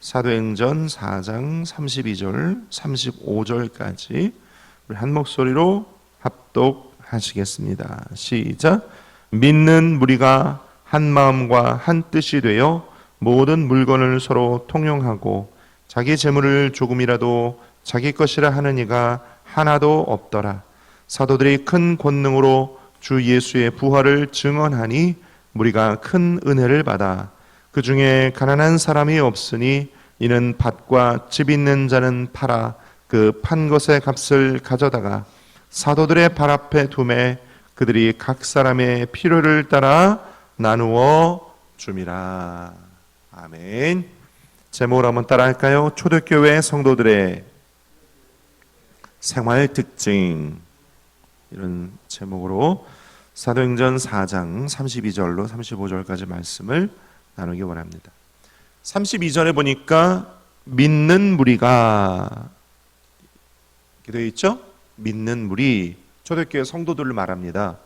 사도행전 4장 32절, 35절까지 우리 한 목소리로 합독하시겠습니다. 시작. 믿는 무리가 한 마음과 한 뜻이 되어 모든 물건을 서로 통용하고 자기 재물을 조금이라도 자기 것이라 하는 이가 하나도 없더라. 사도들이 큰 권능으로 주 예수의 부활을 증언하니 무리가 큰 은혜를 받아 그 중에 가난한 사람이 없으니 이는 밭과 집 있는 자는 팔아 그 판 것의 값을 가져다가 사도들의 발 앞에 두매 그들이 각 사람의 필요를 따라 나누어 줌이라. 아멘. 제목을 한번 따라 할까요? 초대교회 성도들의 생활 특징, 이런 제목으로 사도행전 4장 32절로 35절까지 말씀을 나누기 원합니다. 32절에 보니까 믿는 무리가 이렇게 되어 있죠? 믿는 무리, 초대교회 성도들을 말합니다.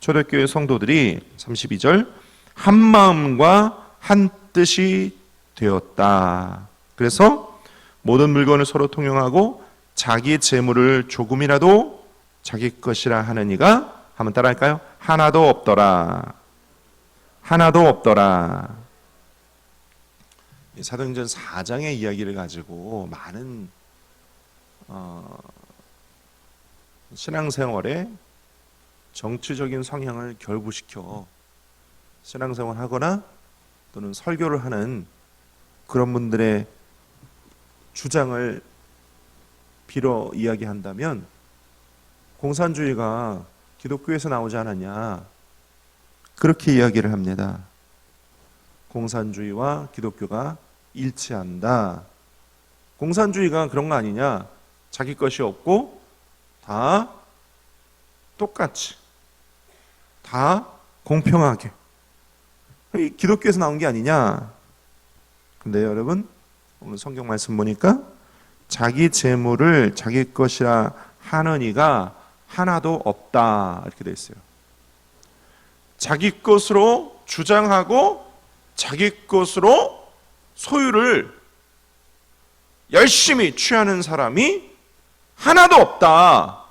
초대교회 성도들이 32절 한 마음과 한 뜻이 되었다. 그래서 모든 물건을 서로 통용하고 자기 재물을 조금이라도 자기 것이라 하는 이가 한번 따라할까요? 하나도 없더라. 하나도 없더라. 사도행전 4장의 이야기를 가지고 많은 신앙생활에 정치적인 성향을 결부시켜 신앙생활을 하거나 또는 설교를 하는 그런 분들의 주장을 빌어 이야기한다면 공산주의가 기독교에서 나오지 않았냐, 그렇게 이야기를 합니다. 공산주의와 기독교가 일치한다. 공산주의가 그런 거 아니냐, 자기 것이 없고 다 똑같이 다 공평하게, 기독교에서 나온 게 아니냐. 근데 여러분, 오늘 성경 말씀 보니까 자기 재물을 자기 것이라 하는 이가 하나도 없다, 이렇게 되어 있어요. 자기 것으로 주장하고 자기 것으로 소유를 열심히 취하는 사람이 하나도 없다.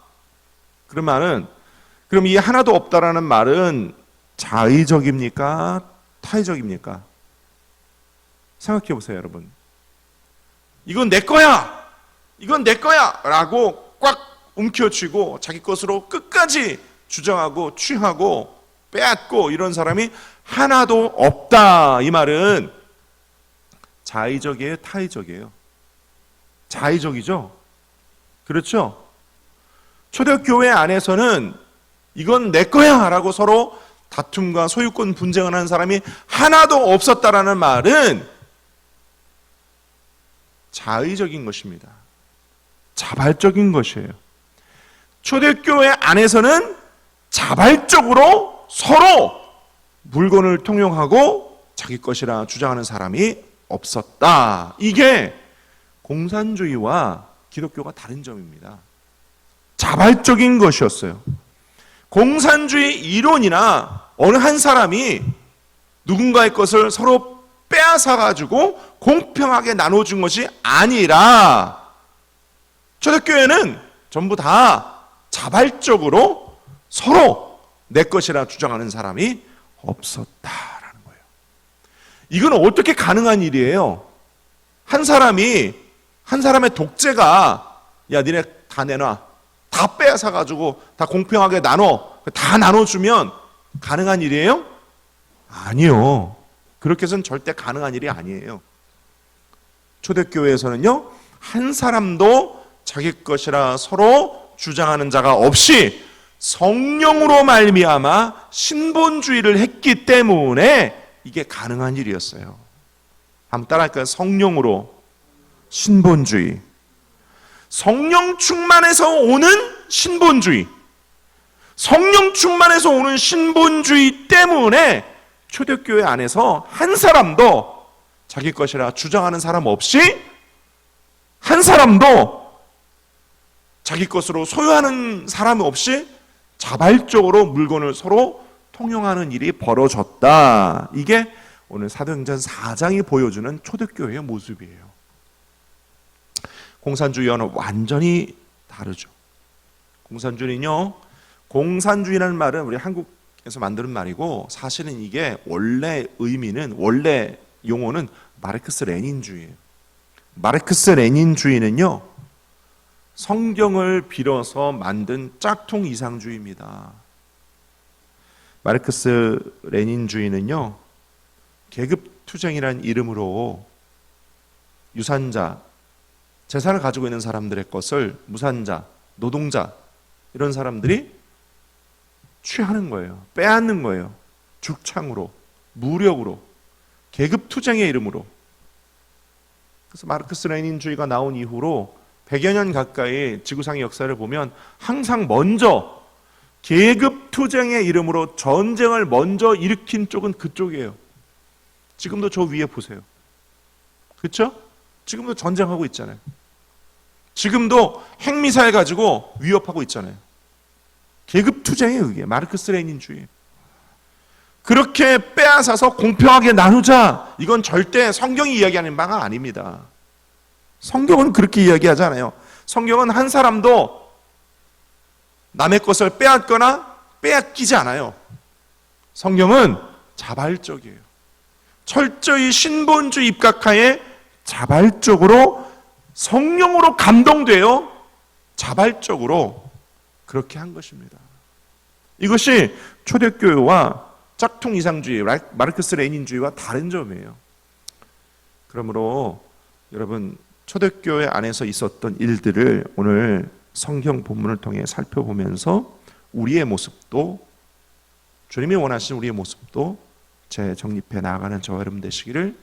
그런 말은, 그럼 이 하나도 없다라는 말은 자의적입니까? 타의적입니까? 생각해 보세요, 여러분. 이건 내 거야! 이건 내 거야! 라고 꽉 움켜쥐고 자기 것으로 끝까지 주장하고 취하고 빼앗고 이런 사람이 하나도 없다. 이 말은 자의적이에요? 타의적이에요? 자의적이죠? 그렇죠? 초대교회 안에서는 이건 내 거야! 라고 서로 다툼과 소유권 분쟁을 하는 사람이 하나도 없었다라는 말은 자의적인 것입니다. 자발적인 것이에요. 초대교회 안에서는 자발적으로 서로 물건을 통용하고 자기 것이라 주장하는 사람이 없었다. 이게 공산주의와 기독교가 다른 점입니다. 자발적인 것이었어요. 공산주의 이론이나 어느 한 사람이 누군가의 것을 서로 빼앗아 가지고 공평하게 나눠준 것이 아니라 초대교회는 전부 다 자발적으로 서로 내 것이라 주장하는 사람이 없었다라는 거예요. 이건 어떻게 가능한 일이에요? 한 사람의 독재가 야, 니네 다 내놔, 다 빼앗아 가지고 다 공평하게 다 나눠주면 가능한 일이에요? 아니요. 그렇게 해서는 절대 가능한 일이 아니에요. 초대교회에서는요, 한 사람도 자기 것이라 서로 주장하는 자가 없이 성령으로 말미암아 신본주의를 했기 때문에 이게 가능한 일이었어요. 한번 따라할까요? 성령으로 신본주의. 성령 충만에서 오는 신본주의. 성령 충만에서 오는 신본주의 때문에 초대교회 안에서 한 사람도 자기 것이라 주장하는 사람 없이, 한 사람도 자기 것으로 소유하는 사람 없이 자발적으로 물건을 서로 통용하는 일이 벌어졌다. 이게 오늘 사도행전 4장이 보여주는 초대교회의 모습이에요. 공산주의와는 완전히 다르죠. 공산주의는요, 공산주의라는 말은 우리 한국에서 만드는 말이고, 사실은 이게 원래 의미는, 원래 용어는 마르크스 레닌주의예요. 마르크스 레닌주의는요, 성경을 빌어서 만든 짝퉁 이상주의입니다. 마르크스 레닌주의는요, 계급투쟁이라는 이름으로 유산자, 재산을 가지고 있는 사람들의 것을 무산자, 노동자, 이런 사람들이 취하는 거예요. 빼앗는 거예요. 죽창으로, 무력으로, 계급투쟁의 이름으로. 그래서 마르크스 레닌주의가 나온 이후로 100여 년 가까이 지구상의 역사를 보면 항상 먼저 계급투쟁의 이름으로 전쟁을 먼저 일으킨 쪽은 그쪽이에요. 지금도 저 위에 보세요. 그렇죠? 지금도 전쟁하고 있잖아요. 지금도 핵미사일 가지고 위협하고 있잖아요. 계급투쟁이에요. 그게 마르크스 레닌주의. 그렇게 빼앗아서 공평하게 나누자, 이건 절대 성경이 이야기하는 바가 아닙니다. 성경은 그렇게 이야기하지 않아요. 성경은 한 사람도 남의 것을 빼앗거나 빼앗기지 않아요. 성경은 자발적이에요. 철저히 신본주의 입각하에 자발적으로 성령으로 감동되어 자발적으로 그렇게 한 것입니다. 이것이 초대교회와 짝퉁 이상주의, 마르크스 레닌주의와 다른 점이에요. 그러므로 여러분, 초대교회 안에서 있었던 일들을 오늘 성경 본문을 통해 살펴보면서 우리의 모습도, 주님이 원하시는 우리의 모습도 재정립해 나아가는 저와 여러분 되시기를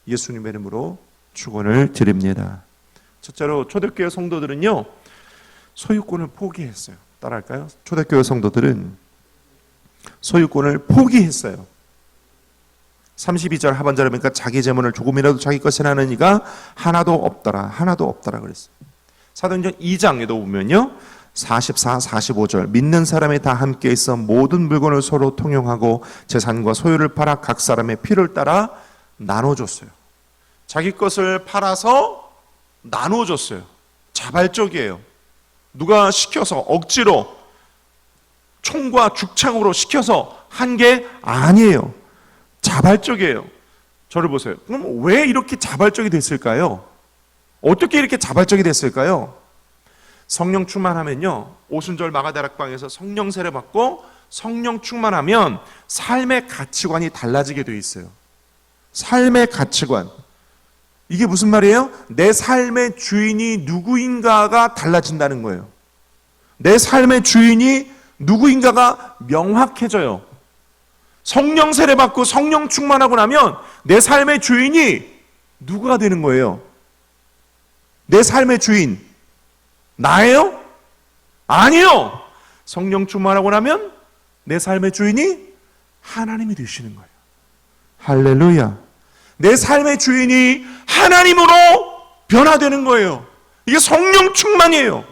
예수님의 이름으로 축원을 드립니다. 첫째로 초대교회 성도들은요, 소유권을 포기했어요. 따라할까요? 초대교회 성도들은 소유권을 포기했어요. 32절 하반절에 보니까 자기 재물을 조금이라도 자기 것이라 하는 이가 하나도 없더라 그랬어요. 사도행전 2장에도 보면요, 44, 45절 믿는 사람이 다 함께 있어 모든 물건을 서로 통용하고 재산과 소유를 팔아 각 사람의 필요를 따라 나눠줬어요. 자기 것을 팔아서 나눠줬어요. 자발적이에요. 누가 시켜서 억지로 총과 죽창으로 시켜서 한 게 아니에요. 자발적이에요. 저를 보세요. 그럼 왜 이렇게 자발적이 됐을까요? 어떻게 이렇게 자발적이 됐을까요? 성령 충만하면요, 오순절 마가다락방에서 성령 세례 받고 성령 충만하면 삶의 가치관이 달라지게 돼 있어요. 삶의 가치관. 이게 무슨 말이에요? 내 삶의 주인이 누구인가가 달라진다는 거예요. 내 삶의 주인이 누구인가가 명확해져요. 성령 세례 받고 성령 충만하고 나면 내 삶의 주인이 누구가 되는 거예요? 내 삶의 주인 나예요? 아니요. 성령 충만하고 나면 내 삶의 주인이 하나님이 되시는 거예요. 할렐루야. 내 삶의 주인이 하나님으로 변화되는 거예요. 이게 성령 충만이에요.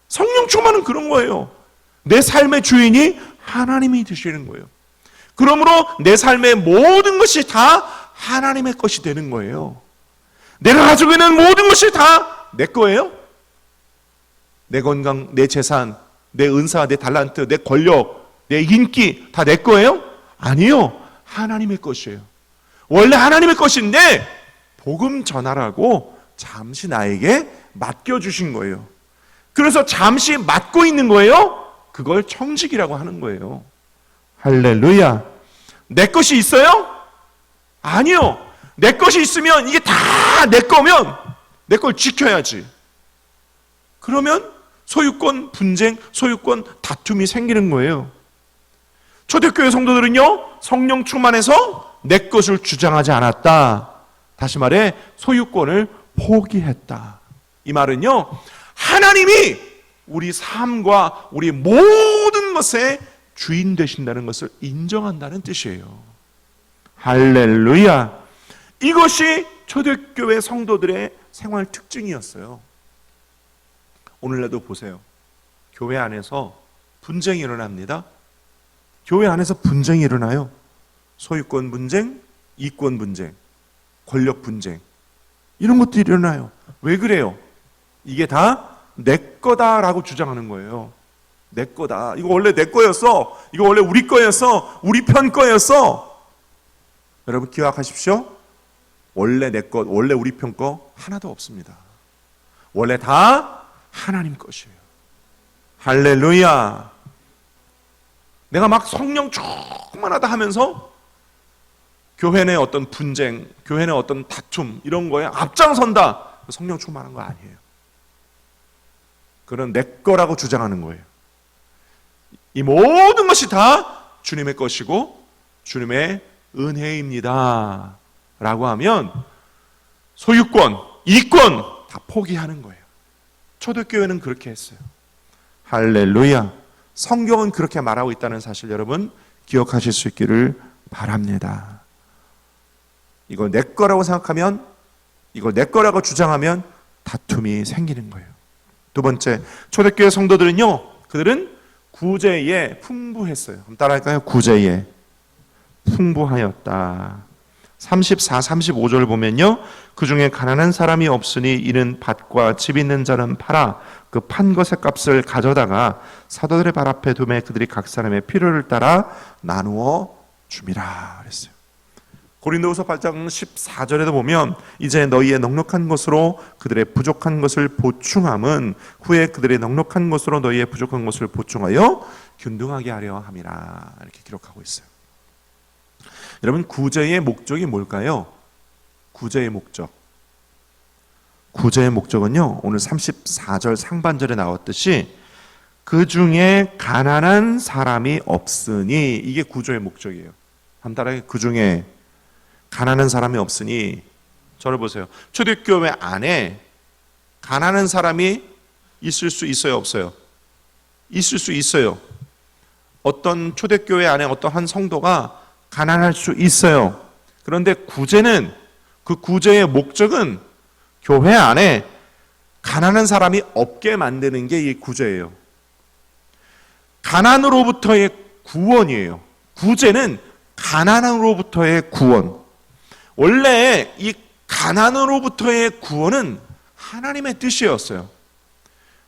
성령 충만은 그런 거예요. 내 삶의 주인이 하나님이 되시는 거예요. 그러므로 내 삶의 모든 것이 다 하나님의 것이 되는 거예요. 내가 가지고 있는 모든 것이 다 내 거예요? 내 건강, 내 재산, 내 은사, 내 달란트, 내 권력, 내 인기 다 내 거예요? 아니요. 하나님의 것이에요. 원래 하나님의 것인데 복음 전하라고 잠시 나에게 맡겨주신 거예요. 그래서 잠시 맡고 있는 거예요. 그걸 청직이라고 하는 거예요. 할렐루야. 내 것이 있어요? 아니요. 내 것이 있으면 이게 다 내 거면 내 걸 지켜야지. 그러면 소유권 분쟁, 소유권 다툼이 생기는 거예요. 초대교회 성도들은요, 성령 충만해서 내 것을 주장하지 않았다. 다시 말해 소유권을 포기했다. 이 말은요, 하나님이 우리 삶과 우리 모든 것의 주인 되신다는 것을 인정한다는 뜻이에요. 할렐루야. 이것이 초대교회 성도들의 생활 특징이었어요. 오늘날도 보세요. 교회 안에서 분쟁이 일어납니다. 교회 안에서 분쟁이 일어나요. 소유권 분쟁, 이권 분쟁, 권력 분쟁, 이런 것들이 일어나요. 왜 그래요? 이게 다 내 거다라고 주장하는 거예요. 내 거다. 이거 원래 내 거였어. 이거 원래 우리 거였어. 우리 편 거였어. 여러분 기억하십시오. 원래 내 것, 원래 우리 편 거 하나도 없습니다. 원래 다 하나님 것이에요. 할렐루야. 내가 막 성령 충만하다 하면서 교회 내 어떤 분쟁, 교회 내 어떤 다툼 이런 거에 앞장선다. 성령 충만한 거 아니에요. 그런 내 거라고 주장하는 거예요. 이 모든 것이 다 주님의 것이고 주님의 은혜입니다 라고 하면 소유권, 이권 다 포기하는 거예요. 초대교회는 그렇게 했어요. 할렐루야. 성경은 그렇게 말하고 있다는 사실 여러분 기억하실 수 있기를 바랍니다. 이거 내 거라고 생각하면, 이거 내 거라고 주장하면 다툼이 생기는 거예요. 두 번째, 초대교회 성도들은요, 그들은 구제에 풍부했어요. 한번 따라할까요? 구제에 풍부하였다. 34, 35절 보면요, 그 중에 가난한 사람이 없으니 이는 밭과 집 있는 자는 팔아 그 판 것의 값을 가져다가 사도들의 발 앞에 두매 그들이 각 사람의 필요를 따라 나누어 줌이라 그랬어요. 고린도후서 8장 14절에도 보면 이제 너희의 넉넉한 것으로 그들의 부족한 것을 보충함은 후에 그들의 넉넉한 것으로 너희의 부족한 것을 보충하여 균등하게 하려 함이라 이렇게 기록하고 있어요. 여러분 구제의 목적이 뭘까요? 구제의 목적. 구제의 목적은요, 오늘 34절 상반절에 나왔듯이 그 중에 가난한 사람이 없으니, 이게 구제의 목적이에요. 한 달에 그 중에 가난한 사람이 없으니, 저를 보세요. 초대교회 안에 가난한 사람이 있을 수 있어요, 없어요? 있을 수 있어요. 어떤 초대교회 안에 어떤 한 성도가 가난할 수 있어요. 그런데 구제는, 그 구제의 목적은 교회 안에 가난한 사람이 없게 만드는 게 이 구제예요. 가난으로부터의 구원이에요. 구제는 가난으로부터의 구원. 원래 이 가난으로부터의 구원은 하나님의 뜻이었어요.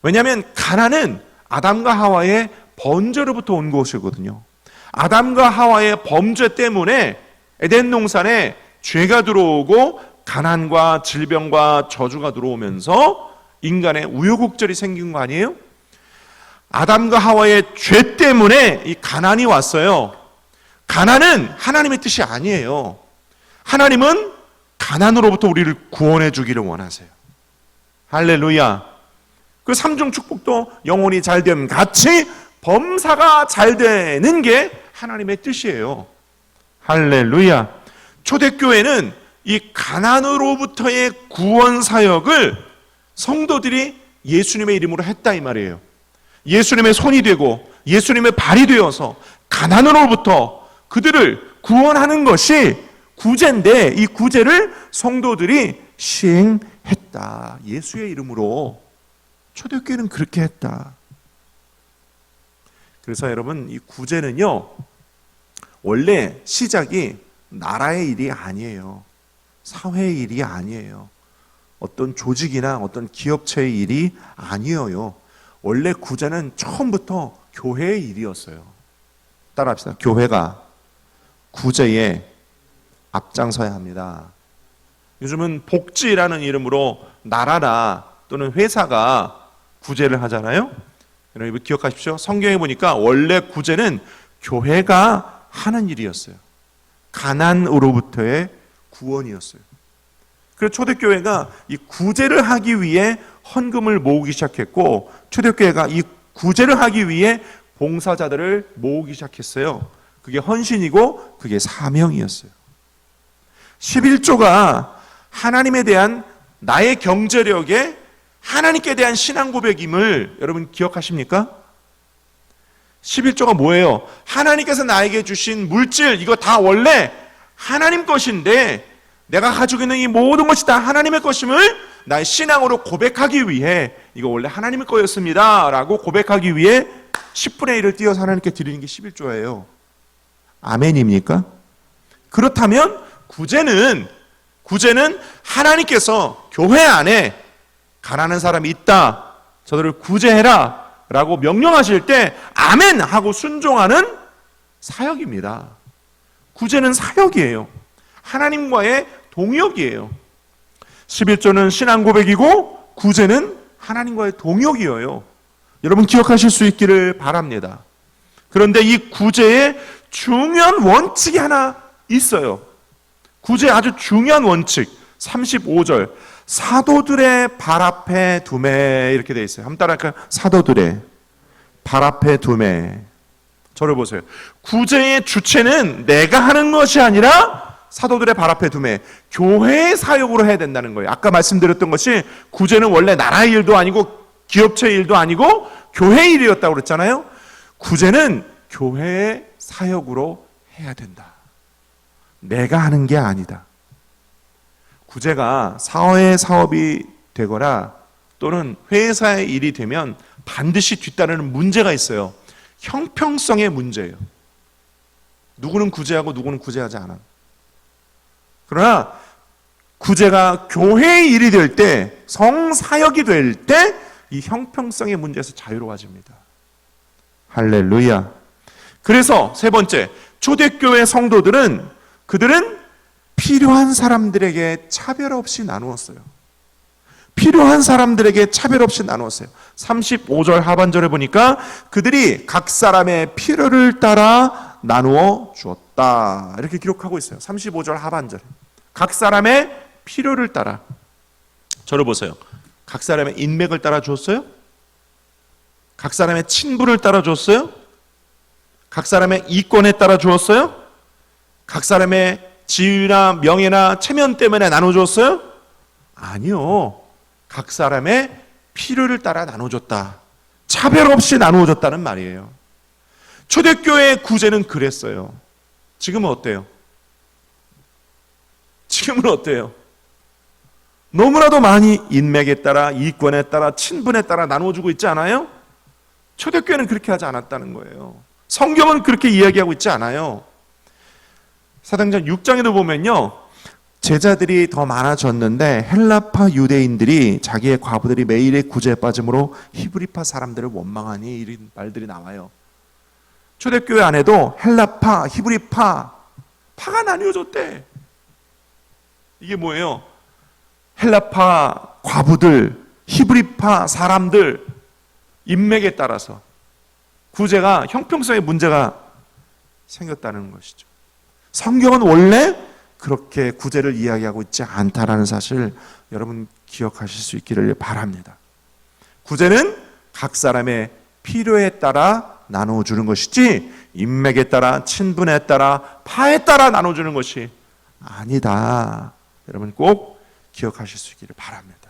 왜냐하면 가난은 아담과 하와의 번제로부터 온 것이거든요. 아담과 하와의 범죄 때문에 에덴 동산에 죄가 들어오고 가난과 질병과 저주가 들어오면서 인간의 우여곡절이 생긴 거 아니에요? 아담과 하와의 죄 때문에 이 가난이 왔어요. 가난은 하나님의 뜻이 아니에요. 하나님은 가난으로부터 우리를 구원해 주기를 원하세요. 할렐루야. 그 삼중 축복도 영혼이 잘됨 같이 범사가 잘 되는 게 하나님의 뜻이에요. 할렐루야. 초대교회는 이 가난으로부터의 구원 사역을 성도들이 예수님의 이름으로 했다 이 말이에요. 예수님의 손이 되고 예수님의 발이 되어서 가난으로부터 그들을 구원하는 것이 구제인데, 이 구제를 성도들이 시행했다. 예수의 이름으로. 초대교회는 그렇게 했다. 그래서 여러분 이 구제는요, 원래 시작이 나라의 일이 아니에요. 사회의 일이 아니에요. 어떤 조직이나 어떤 기업체의 일이 아니에요. 원래 구제는 처음부터 교회의 일이었어요. 따라합시다. 교회가 구제에 앞장서야 합니다. 요즘은 복지라는 이름으로 나라나 또는 회사가 구제를 하잖아요. 여러분 기억하십시오. 성경에 보니까 원래 구제는 교회가 하는 일이었어요. 가난으로부터의 구원이었어요. 그래서 초대교회가 이 구제를 하기 위해 헌금을 모으기 시작했고, 초대교회가 이 구제를 하기 위해 봉사자들을 모으기 시작했어요. 그게 헌신이고 그게 사명이었어요. 11조가 하나님에 대한 나의 경제력에 하나님께 대한 신앙 고백임을 여러분 기억하십니까? 11조가 뭐예요? 하나님께서 나에게 주신 물질, 이거 다 원래 하나님 것인데 내가 가지고 있는 이 모든 것이 다 하나님의 것임을 나의 신앙으로 고백하기 위해, 이거 원래 하나님의 거였습니다 라고 고백하기 위해 10분의 1을 띄어서 하나님께 드리는 게 11조예요. 아멘입니까? 그렇다면 구제는 하나님께서 교회 안에 가난한 사람이 있다, 저들을 구제해라 라고 명령하실 때 아멘 하고 순종하는 사역입니다. 구제는 사역이에요. 하나님과의 동역이에요. 11조는 신앙 고백이고 구제는 하나님과의 동역이에요. 여러분 기억하실 수 있기를 바랍니다. 그런데 이 구제에 중요한 원칙이 하나 있어요. 구제의 아주 중요한 원칙, 35절 사도들의 발 앞에 두매, 이렇게 되어 있어요. 한번 따라할까요? 사도들의 발 앞에 두매. 저를 보세요. 구제의 주체는 내가 하는 것이 아니라 사도들의 발 앞에 두매, 교회의 사역으로 해야 된다는 거예요. 아까 말씀드렸던 것이 구제는 원래 나라의 일도 아니고 기업체의 일도 아니고 교회의 일이었다고 그랬잖아요. 구제는 교회의 사역으로 해야 된다. 내가 하는 게 아니다. 구제가 사회의 사업이 되거나 또는 회사의 일이 되면 반드시 뒤따르는 문제가 있어요. 형평성의 문제예요. 누구는 구제하고 누구는 구제하지 않아. 그러나 구제가 교회의 일이 될 때, 성사역이 될 때 이 형평성의 문제에서 자유로워집니다. 할렐루야. 그래서 세 번째, 초대교회 성도들은 그들은 필요한 사람들에게 차별 없이 나누었어요. 필요한 사람들에게 차별 없이 나누었어요. 35절 하반절에 보니까 그들이 각 사람의 필요를 따라 나누어 주었다, 이렇게 기록하고 있어요. 35절 하반절에 각 사람의 필요를 따라. 저를 보세요. 각 사람의 인맥을 따라 주었어요? 각 사람의 친분을 따라 주었어요? 각 사람의 이권에 따라 주었어요? 각 사람의 지위나 명예나 체면 때문에 나눠줬어요? 아니요. 각 사람의 필요를 따라 나눠줬다. 차별 없이 나누어줬다는 말이에요. 초대교회의 구제는 그랬어요. 지금은 어때요? 지금은 어때요? 너무나도 많이 인맥에 따라, 이권에 따라, 친분에 따라 나눠주고 있지 않아요? 초대교회는 그렇게 하지 않았다는 거예요. 성경은 그렇게 이야기하고 있지 않아요. 사도행전 6장에도 보면요, 제자들이 더 많아졌는데 헬라파 유대인들이 자기의 과부들이 매일의 구제에 빠짐으로 히브리파 사람들을 원망하니, 이런 말들이 나와요. 초대교회 안에도 헬라파, 히브리파, 파가 나뉘어졌대. 이게 뭐예요? 헬라파 과부들, 히브리파 사람들, 인맥에 따라서 구제가, 형평성의 문제가 생겼다는 것이죠. 성경은 원래 그렇게 구제를 이야기하고 있지 않다라는 사실 여러분 기억하실 수 있기를 바랍니다. 구제는 각 사람의 필요에 따라 나눠주는 것이지 인맥에 따라, 친분에 따라, 파에 따라 나눠주는 것이 아니다. 여러분 꼭 기억하실 수 있기를 바랍니다.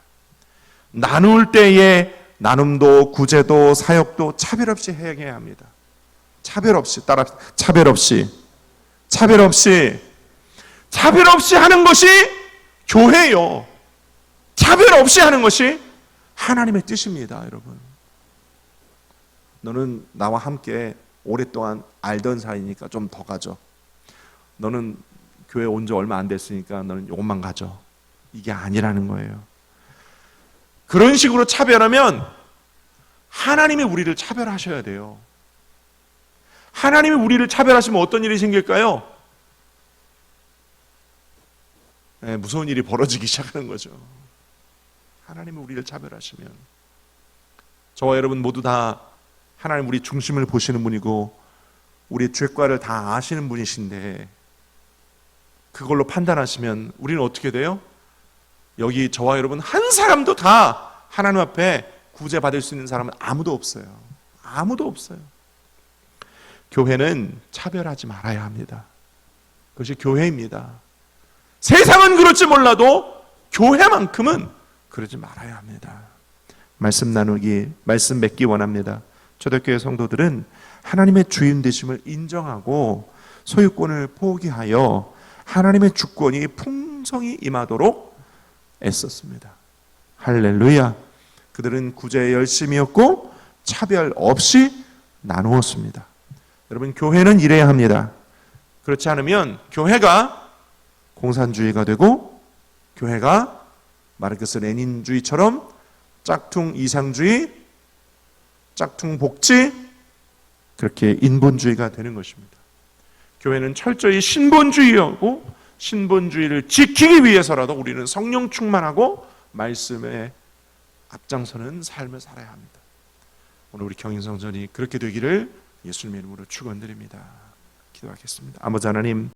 나눌 때에 나눔도 구제도 사역도 차별 없이 해야 합니다. 차별 없이 하는 것이 교회요. 차별 없이 하는 것이 하나님의 뜻입니다, 여러분. 너는 나와 함께 오랫동안 알던 사이니까 좀 더 가져. 너는 교회 온 지 얼마 안 됐으니까 너는 요것만 가져. 이게 아니라는 거예요. 그런 식으로 차별하면 하나님이 우리를 차별하셔야 돼요. 하나님이 우리를 차별하시면 어떤 일이 생길까요? 네, 무서운 일이 벌어지기 시작하는 거죠. 하나님이 우리를 차별하시면. 저와 여러분 모두 다 하나님 우리 중심을 보시는 분이고 우리의 죄과를 다 아시는 분이신데, 그걸로 판단하시면 우리는 어떻게 돼요? 여기 저와 여러분 한 사람도 다 하나님 앞에 구제받을 수 있는 사람은 아무도 없어요. 아무도 없어요. 교회는 차별하지 말아야 합니다. 그것이 교회입니다. 세상은 그렇지 몰라도 교회만큼은 그러지 말아야 합니다. 말씀 나누기, 말씀 맺기 원합니다. 초대교회 성도들은 하나님의 주인 되심을 인정하고 소유권을 포기하여 하나님의 주권이 풍성히 임하도록 애썼습니다. 할렐루야. 그들은 구제에 열심이었고 차별 없이 나누었습니다. 여러분 교회는 이래야 합니다. 그렇지 않으면 교회가 공산주의가 되고, 교회가 마르크스 레닌주의처럼 짝퉁 이상주의, 짝퉁 복지, 그렇게 인본주의가 되는 것입니다. 교회는 철저히 신본주의하고, 신본주의를 지키기 위해서라도 우리는 성령 충만하고 말씀에 앞장서는 삶을 살아야 합니다. 오늘 우리 경인성전이 그렇게 되기를 예수님의 이름으로 축원드립니다. 기도하겠습니다. 아버지 하나님,